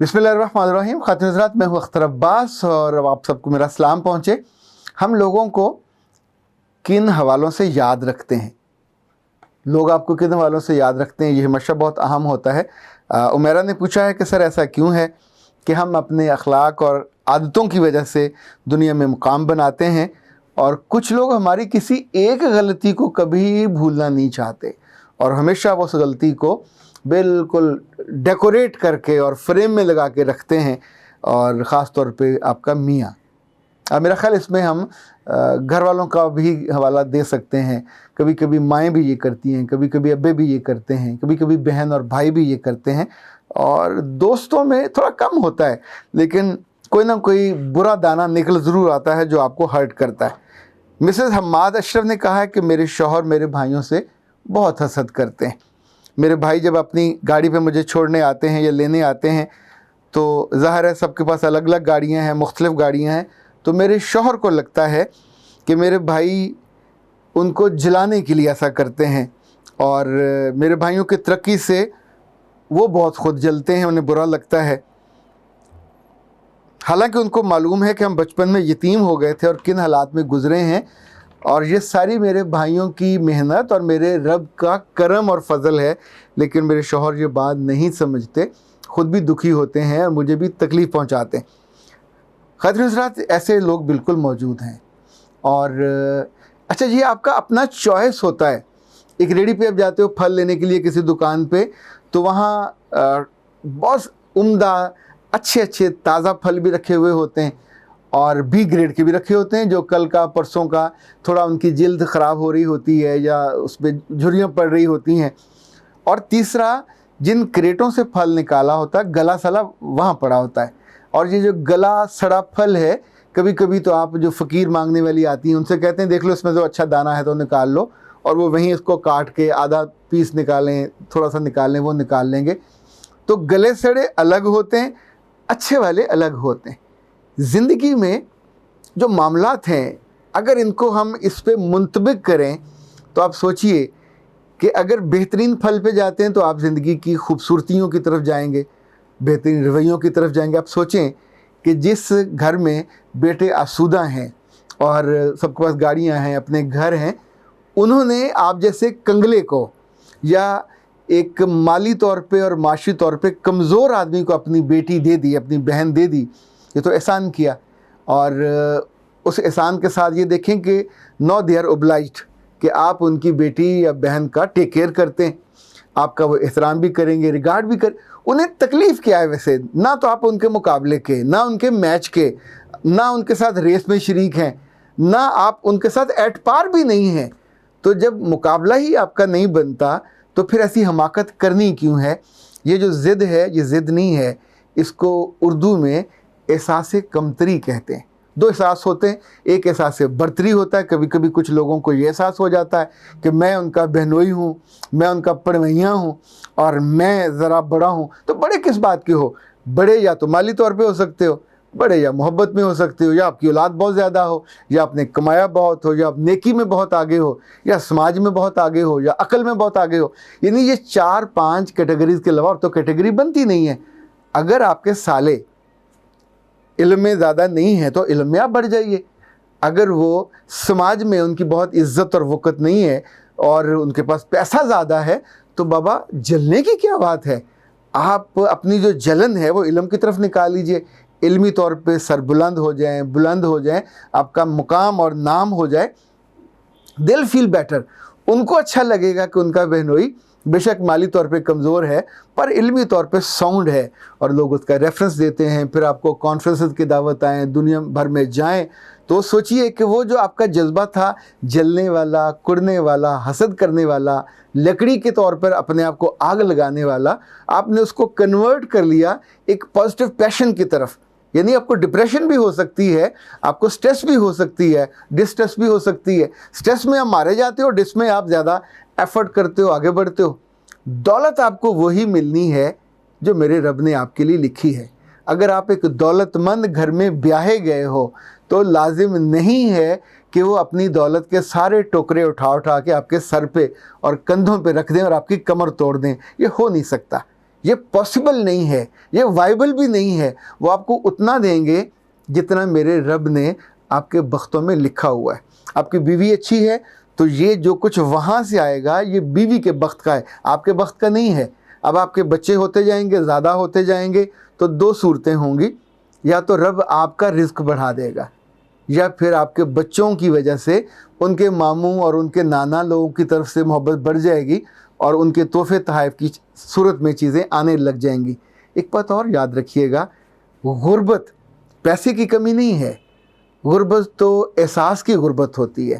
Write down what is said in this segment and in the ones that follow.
बिस्मिल्लाहिर्रहमानिर्रहीम। ख़ातिन हज़रात, मैं हूँ अख्तर अब्बास और अब आप सबको मेरा सलाम पहुँचे। हम लोगों को किन हवालों से याद रखते हैं, लोग आपको किन हवालों से याद रखते हैं, ये हमेशा बहुत अहम होता है। उमेरा ने पूछा है कि सर ऐसा क्यों है कि हम अपने अखलाक और आदतों की वजह से दुनिया में मुकाम बनाते हैं और कुछ लोग हमारी किसी एक गलती को कभी भूलना नहीं चाहते और हमेशा वो उस गलती को बिल्कुल डेकोरेट करके और फ्रेम में लगा के रखते हैं, और ख़ास तौर पे आपका मियाँ। मेरा ख़्याल इसमें हम घर वालों का भी हवाला दे सकते हैं। कभी कभी माएँ भी ये करती हैं, कभी कभी अब्बे भी ये करते हैं, कभी कभी बहन और भाई भी ये करते हैं, और दोस्तों में थोड़ा कम होता है, लेकिन कोई ना कोई बुरा दाना निकल ज़रूर आता है जो आपको हर्ट करता है। मिसेज़ हम्माद अशरफ ने कहा है कि मेरे शौहर मेरे भाइयों से बहुत हसद करते हैं। मेरे भाई जब अपनी गाड़ी पे मुझे छोड़ने आते हैं या लेने आते हैं तो ज़ाहिर है सबके पास अलग अलग गाड़ियाँ हैं, मुख्तलिफ़ गाड़ियाँ हैं, तो मेरे शौहर को लगता है कि मेरे भाई उनको जलाने के लिए ऐसा करते हैं, और मेरे भाइयों की तरक्की से वो बहुत खुद जलते हैं, उन्हें बुरा लगता है। हालांकि उनको मालूम है कि हम बचपन में यतीम हो गए थे और किन हालात में गुज़रे हैं, और ये सारी मेरे भाइयों की मेहनत और मेरे रब का करम और फजल है, लेकिन मेरे शौहर ये बात नहीं समझते, ख़ुद भी दुखी होते हैं और मुझे भी तकलीफ़ पहुंचाते हैं। ख़ातिन हज़रात, ऐसे लोग बिल्कुल मौजूद हैं। और अच्छा, ये आपका अपना चॉइस होता है। एक रेडी पे आप जाते हो फल लेने के लिए किसी दुकान पे, तो वहाँ बहुत उम्दा अच्छे अच्छे ताज़ा फल भी रखे हुए होते हैं और बी ग्रेड के भी रखे होते हैं, जो कल का परसों का थोड़ा उनकी जिल्द ख़राब हो रही होती है या उस पर झुर्रियाँ पड़ रही होती हैं। और तीसरा, जिन क्रेटों से फल निकाला होता है गला सड़ा वहाँ पड़ा होता है, और ये जो गला सड़ा फल है, कभी कभी तो आप जो फ़कीर मांगने वाली आती हैं उनसे कहते हैं देख लो इसमें जो अच्छा दाना है तो निकाल लो, और वो वहीं इसको काट के आधा पीस निकालें, थोड़ा सा निकालें, वो निकाल लेंगे। तो गले सड़े अलग होते हैं, अच्छे वाले अलग होते हैं। ज़िंदगी में जो मामलात हैं, अगर इनको हम इस पे मुंतबिक करें तो आप सोचिए कि अगर बेहतरीन फल पे जाते हैं तो आप ज़िंदगी की खूबसूरतियों की तरफ जाएंगे, बेहतरीन रवैयों की तरफ जाएंगे। आप सोचें कि जिस घर में बेटे आसूदा हैं और सबके पास गाड़ियां हैं, अपने घर हैं, उन्होंने आप जैसे कंगले को या एक माली तौर पे और माशी तौर पे कमज़ोर आदमी को अपनी बेटी दे दी, अपनी बहन दे दी, ये तो एहसान किया। और उस एहसान के साथ ये देखें कि नो दे आर ओब्लाइज्ड कि आप उनकी बेटी या बहन का टेक केयर करते हैं, आपका वो एहतराम भी करेंगे, रिगार्ड भी कर। उन्हें तकलीफ़ क्या है वैसे, ना तो आप उनके मुकाबले के, ना उनके मैच के, ना उनके साथ रेस में शरीक हैं, ना आप उनके साथ एट पार भी नहीं हैं। तो जब मुकाबला ही आपका नहीं बनता तो फिर ऐसी हमाकत करनी क्यों है। ये जो ज़िद है, ये ज़िद नहीं है, इसको उर्दू में एहसास कमतरी कहते हैं। दो एहसास होते हैं, एक एहसास बर्तरी होता है। कभी कभी कुछ लोगों को ये एहसास हो जाता है कि मैं उनका बहनोई हूँ, मैं उनका पड़वैया हूँ और मैं ज़रा बड़ा हूँ। तो बड़े किस बात के हो? बड़े या तो माली तौर पे हो सकते हो, बड़े या मोहब्बत में हो सकते हो, या आपकी औलाद बहुत ज़्यादा हो, या आपने कमाया बहुत हो, या आप नेकी में बहुत आगे हो, या समाज में बहुत आगे हो, या अकल में बहुत आगे हो। यानी ये 4-5 कैटेगरीज़ के अलावा और तो कैटेगरी बनती नहीं है। अगर आपके साले इल्म में ज़्यादा नहीं है तो इल्म में आप बढ़ जाइए। अगर वो समाज में उनकी बहुत इज़्ज़त और वक़्त नहीं है और उनके पास पैसा ज़्यादा है, तो बाबा जलने की क्या बात है। आप अपनी जो जलन है वो इल्म की तरफ निकाल लीजिए, इल्मी तौर पे सरबुलंद हो जाएं, बुलंद हो जाएं, आपका मुकाम और नाम हो जाए, दिल फील बेटर। उनको अच्छा लगेगा कि उनका बहनोई बेशक माली तौर पे कमज़ोर है पर इल्मी तौर पे साउंड है, और लोग उसका रेफरेंस देते हैं। फिर आपको कॉन्फ्रेंसेस की दावत आएँ, दुनिया भर में जाएं, तो सोचिए कि वो जो आपका जज्बा था जलने वाला, कुड़ने वाला, हसद करने वाला, लकड़ी के तौर पर अपने आप को आग लगाने वाला, आपने उसको कन्वर्ट कर लिया एक पॉजिटिव पैशन की तरफ। यानी आपको डिप्रेशन भी हो सकती है, आपको स्ट्रेस भी हो सकती है, डिस्ट्रेस भी हो सकती है। स्ट्रेस में आप मारे जाते हो, डिस में आप ज़्यादा एफर्ट करते हो, आगे बढ़ते हो। दौलत आपको वही मिलनी है जो मेरे रब ने आपके लिए लिखी है। अगर आप एक दौलतमंद घर में ब्याहे गए हो तो लाजिम नहीं है कि वो अपनी दौलत के सारे टोकरे उठा उठा के आपके सर पे और कंधों पे रख दें और आपकी कमर तोड़ दें। ये हो नहीं सकता। یہ پاسبل نہیں ہے، یہ وائبل بھی نہیں ہے، وہ آپ کو اتنا دیں گے جتنا میرے رب نے آپ کے بختوں میں لکھا ہوا ہے۔ آپ کی بیوی اچھی ہے تو یہ جو کچھ وہاں سے آئے گا یہ بیوی کے بخت کا ہے، آپ کے بخت کا نہیں ہے۔ اب آپ کے بچے ہوتے جائیں گے، زیادہ ہوتے جائیں گے، تو دو صورتیں ہوں گی، یا تو رب آپ کا رزق بڑھا دے گا، یا پھر آپ کے بچوں کی وجہ سے ان کے ماموں اور ان کے نانا لوگوں کی طرف سے محبت بڑھ جائے گی اور ان کے تحفے تحائف کی صورت میں چیزیں آنے لگ جائیں گی۔ ایک بات اور یاد رکھیے گا، غربت پیسے کی کمی نہیں ہے، غربت تو احساس کی غربت ہوتی ہے،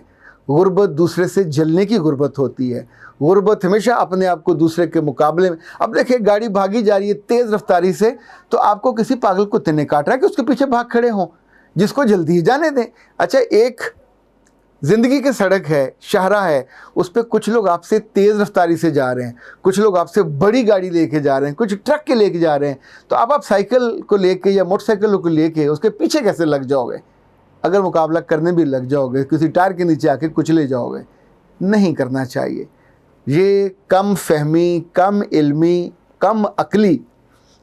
غربت دوسرے سے جلنے کی غربت ہوتی ہے، غربت ہمیشہ اپنے آپ کو دوسرے کے مقابلے میں۔ اب دیکھیں گاڑی بھاگی جا رہی ہے تیز رفتاری سے، تو آپ کو کسی پاگل کتے نے کاٹ رہا ہے کہ اس کے پیچھے بھاگ کھڑے ہوں، جس کو جلدی ہی جانے دیں۔ اچھا، ایک زندگی کی سڑک ہے، شاہراہ ہے، اس پہ کچھ لوگ آپ سے تیز رفتاری سے جا رہے ہیں، کچھ لوگ آپ سے بڑی گاڑی لے کے جا رہے ہیں، کچھ ٹرک کے لے کے جا رہے ہیں، تو آپ سائیکل کو لے کے یا موٹر سائیکل کو لے کے اس کے پیچھے کیسے لگ جاؤ گے؟ اگر مقابلہ کرنے بھی لگ جاؤ گے، کسی ٹائر کے نیچے آ کے کچلے جاؤ گے۔ نہیں کرنا چاہیے۔ یہ کم فہمی، کم علمی، کم عقلی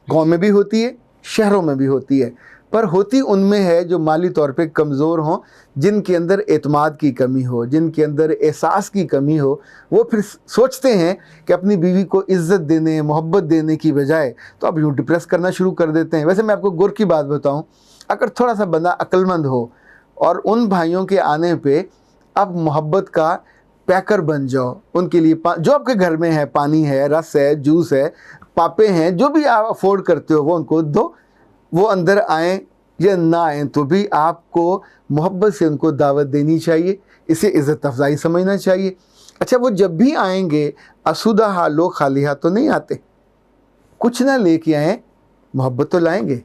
گاؤں میں بھی ہوتی ہے، شہروں میں بھی ہوتی ہے، پر ہوتی ان میں ہے جو مالی طور پہ کمزور ہوں، جن کے اندر اعتماد کی کمی ہو، جن کے اندر احساس کی کمی ہو۔ وہ پھر سوچتے ہیں کہ اپنی بیوی کو عزت دینے، محبت دینے کی بجائے تو اب یوں ڈپریس کرنا شروع کر دیتے ہیں۔ ویسے میں آپ کو غور کی بات بتاؤں، اگر تھوڑا سا بندہ عقل مند ہو اور ان بھائیوں کے آنے پہ اب محبت کا پیکر بن جاؤ، ان کے لیے جو آپ کے گھر میں ہے، پانی ہے، رس ہے، جوس ہے، پاپے ہیں، جو بھی آپ افورڈ کرتے ہو وہ ان کو دو۔ وہ اندر آئیں یا نہ آئیں تو بھی آپ کو محبت سے ان کو دعوت دینی چاہیے، اسے عزت افزائی سمجھنا چاہیے۔ اچھا، وہ جب بھی آئیں گے آسودہ حال لوگ خالی ہاتھ تو نہیں آتے، کچھ نہ لے کے آئیں، محبت تو لائیں گے،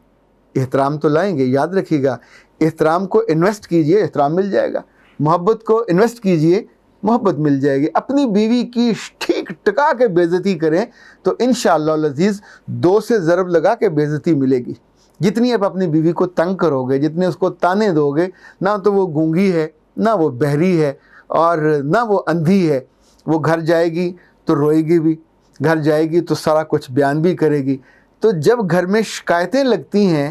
احترام تو لائیں گے۔ یاد رکھیے گا، احترام کو انویسٹ کیجئے، احترام مل جائے گا۔ محبت کو انویسٹ کیجئے، محبت مل جائے گی۔ اپنی بیوی کی ٹھیک ٹکا کے بے عزتی کریں تو انشاءاللہ العزیز 2 سے ضرب لگا کے بے عزتی ملے گی۔ جتنی آپ اپنی بیوی کو تنگ کرو گے، جتنے اس کو تانے دو گے، نہ تو وہ گونگی ہے، نہ وہ بہری ہے، اور نہ وہ اندھی ہے۔ وہ گھر جائے گی تو روئے گی بھی، گھر جائے گی تو سارا کچھ بیان بھی کرے گی۔ تو جب گھر میں شکایتیں لگتی ہیں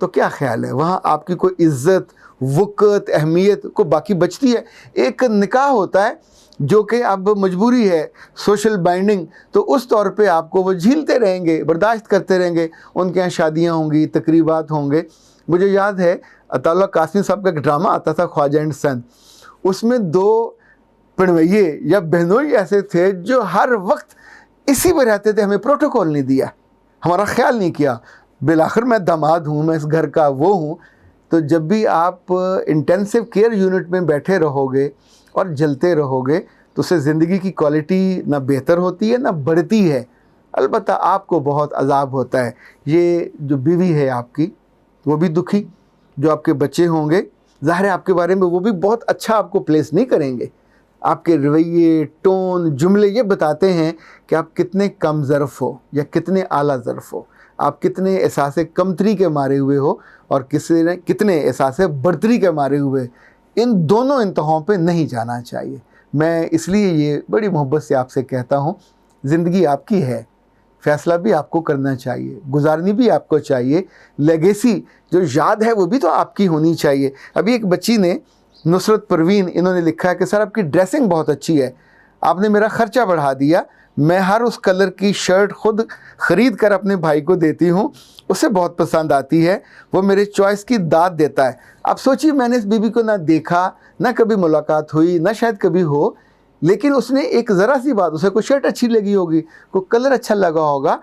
تو کیا خیال ہے وہاں آپ کی کوئی عزت، وقت، اہمیت کو باقی بچتی ہے؟ ایک نکاح ہوتا ہے جو کہ اب مجبوری ہے، سوشل بائنڈنگ، تو اس طور پہ آپ کو وہ جھیلتے رہیں گے، برداشت کرتے رہیں گے۔ ان کے یہاں شادیاں ہوں گی، تقریبات ہوں گے۔ مجھے یاد ہے عطا اللہ قاسمی صاحب کا ایک ڈرامہ آتا تھا، خواجہ اینڈ سن، اس میں 2 پڑوئیے یا بہنوئی ایسے تھے جو ہر وقت اسی میں رہتے تھے، ہمیں پروٹوکول نہیں دیا، ہمارا خیال نہیں کیا۔ بالآخر میں داماد ہوں، میں اس گھر کا وہ ہوں۔ تو جب بھی آپ انٹینسو کیئر یونٹ میں بیٹھے رہو گے اور جلتے رہو گے تو اس سے زندگی کی کوالٹی نہ بہتر ہوتی ہے نہ بڑھتی ہے، البتہ آپ کو بہت عذاب ہوتا ہے۔ یہ جو بیوی ہے آپ کی وہ بھی دکھی، جو آپ کے بچے ہوں گے ظاہر ہے آپ کے بارے میں وہ بھی بہت اچھا آپ کو پلیس نہیں کریں گے۔ آپ کے رویے، ٹون، جملے یہ بتاتے ہیں کہ آپ کتنے کم ظرف ہو یا کتنے اعلیٰ ظرف ہو، آپ کتنے احساس کمتری کے مارے ہوئے ہو اور کتنے احساس برتری کے مارے ہوئے۔ ان دونوں انتہاؤں پہ نہیں جانا چاہیے۔ میں اس لیے یہ بڑی محبت سے آپ سے کہتا ہوں، زندگی آپ کی ہے، فیصلہ بھی آپ کو کرنا چاہیے، گزارنی بھی آپ کو چاہیے، لیگیسی جو یاد ہے وہ بھی تو آپ کی ہونی چاہیے۔ ابھی ایک بچی نے، نصرت پروین، انہوں نے لکھا ہے کہ سر آپ کی ڈریسنگ بہت اچھی ہے، آپ نے میرا خرچہ بڑھا دیا، میں ہر اس کلر کی شرٹ خود خرید کر اپنے بھائی کو دیتی ہوں، اسے بہت پسند آتی ہے، وہ میرے چوائس کی داد دیتا ہے۔ اب سوچیے، میں نے اس بی بی کو نہ دیکھا، نہ کبھی ملاقات ہوئی، نہ شاید کبھی ہو، لیکن اس نے ایک ذرا سی بات، اسے کوئی شرٹ اچھی لگی ہوگی، کوئی کلر اچھا لگا ہوگا،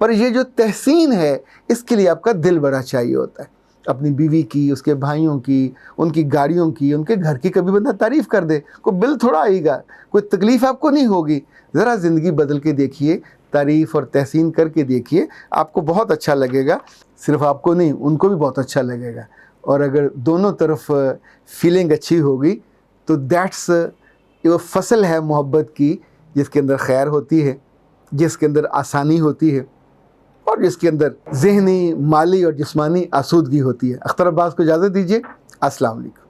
پر یہ جو تحسین ہے اس کے لیے آپ کا دل بڑا چاہیے ہوتا ہے۔ اپنی بیوی کی، اس کے بھائیوں کی، ان کی گاڑیوں کی، ان کے گھر کی کبھی بندہ تعریف کر دے، کوئی بل تھوڑا آئے گا، کوئی تکلیف آپ کو نہیں ہوگی۔ ذرا زندگی بدل کے دیکھیے، تعریف اور تحسین کر کے دیکھیے، آپ کو بہت اچھا لگے گا۔ صرف آپ کو نہیں، ان کو بھی بہت اچھا لگے گا۔ اور اگر دونوں طرف فیلنگ اچھی ہوگی تو دیٹس وہ فصل ہے محبت کی، جس کے اندر خیر ہوتی ہے، جس کے اندر آسانی ہوتی ہے، اور جس کے اندر ذہنی، مالی اور جسمانی آسودگی ہوتی ہے۔ اختر عباس کو اجازت دیجیے، السلام علیکم۔